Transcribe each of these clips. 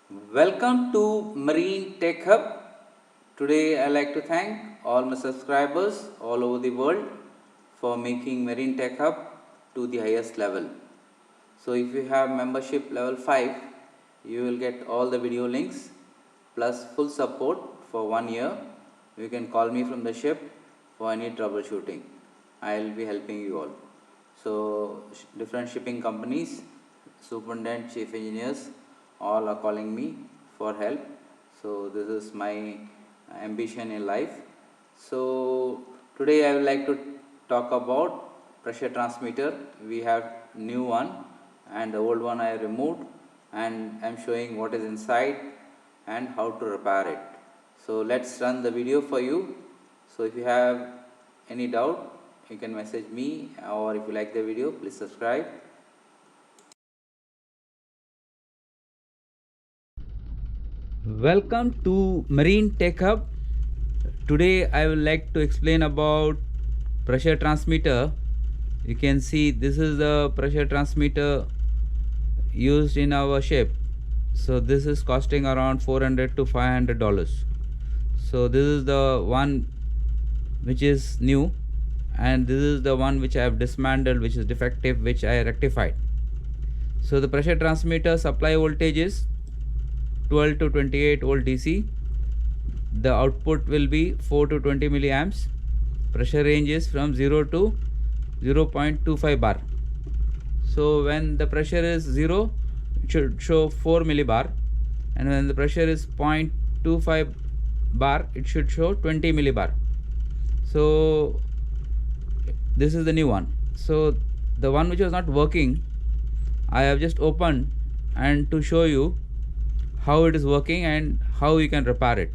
Welcome to Marine Tech Hub. Today I like to thank all my subscribers all over the world for making Marine Tech Hub to the highest level. So if you have membership level 5, you will get all the video links plus full support for 1 year. You can call me from the ship for any troubleshooting. I will be helping you all. So different shipping companies, superintendent, chief engineers, all are calling me for help. So this is my ambition in life. So today I would like to talk about pressure transmitter. We have new one and the old one I removed, and I am showing what is inside and how to repair it. So let's run the video for you. So if you have any doubt, you can message me, or if you like the video, please subscribe. Welcome to Marine Tech Hub. Today I would like to explain about pressure transmitter. You can see this is the pressure transmitter used in our ship. So this is costing around $400 to $500. So this is the one which is new, and this is the one which I have dismantled, which is defective, which I rectified. So the pressure transmitter supply voltage is 12 to 28 volt DC. The output will be 4 to 20 milliamps. Pressure range is from 0 to 0.25 bar. So when the pressure is 0, it should show 4 millibar, and when the pressure is 0.25 bar, it should show 20 millibar. So this is the new one. So the one which was not working, I have just opened and to show you how it is working and how you can repair it.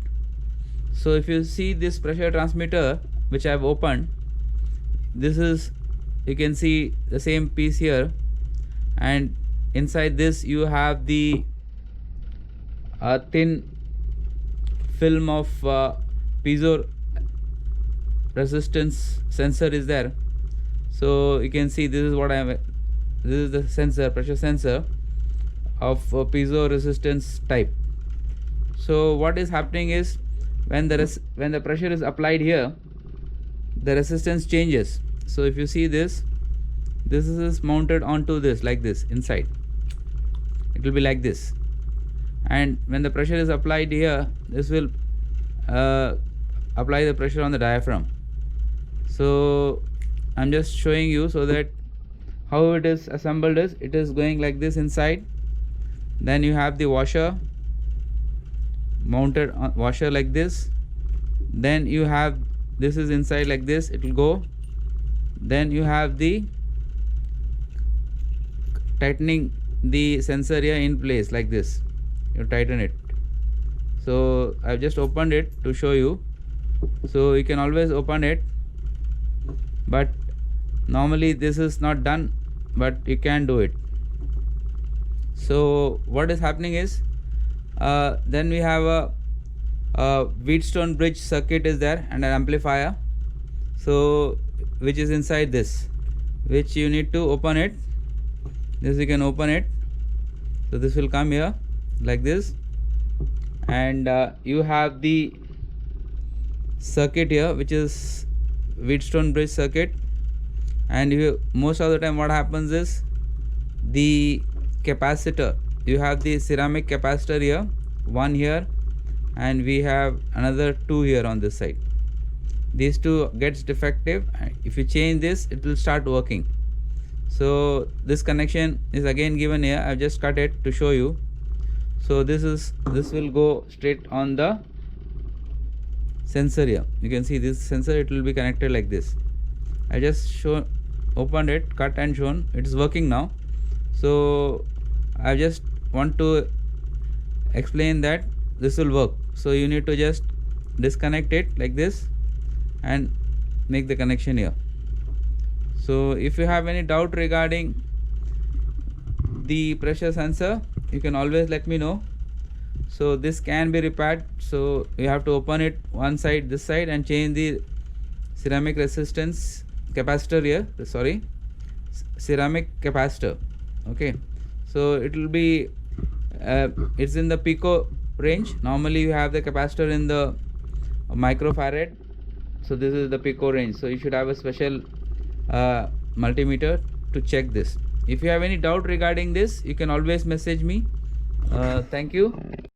So if you see this pressure transmitter which I have opened, this is, you can see the same piece here, and inside this you have the thin film of piezo resistance sensor is there. So you can see this is what I am. This is the sensor, pressure sensor of piezo resistance type. So what is happening is when the pressure is applied here, the resistance changes. So if you see this is mounted onto this like this inside. It will be like this, and when the pressure is applied here, this will apply the pressure on the diaphragm. So I'm just showing you so that how it is assembled is, it is going like this inside. Then you have the washer mounted on washer like this. Then you have this is inside like this, it will go. Then you have the tightening the sensor here in place like this. You tighten it. So I've just opened it to show you. So you can always open it, but normally this is not done, but you can do it. So what is happening is then we have a Wheatstone bridge circuit is there, and an amplifier, so which is inside this, which you need to open it. This you can open it. So this will come here like this, and you have the circuit here which is Wheatstone bridge circuit. And you, most of the time what happens is the capacitor, you have the ceramic capacitor here, one here, and we have another two here on this side. These two gets defective. If you change this, it will start working. So this connection is again given here. I've just cut it to show you. So this will go straight on the sensor here. You can see this sensor, it will be connected like this. I just opened it, cut and shown. It is working now. So I just want to explain that this will work. So you need to just disconnect it like this and make the connection here. So if you have any doubt regarding the pressure sensor, you can always let me know. So this can be repaired. So you have to open it one side, this side, and change the ceramic resistance capacitor here, ceramic capacitor. Okay, so it will be it's in the pico range. Normally you have the capacitor in the microfarad, so this is the pico range. So you should have a special multimeter to check this. If you have any doubt regarding this, you can always message me. Thank you.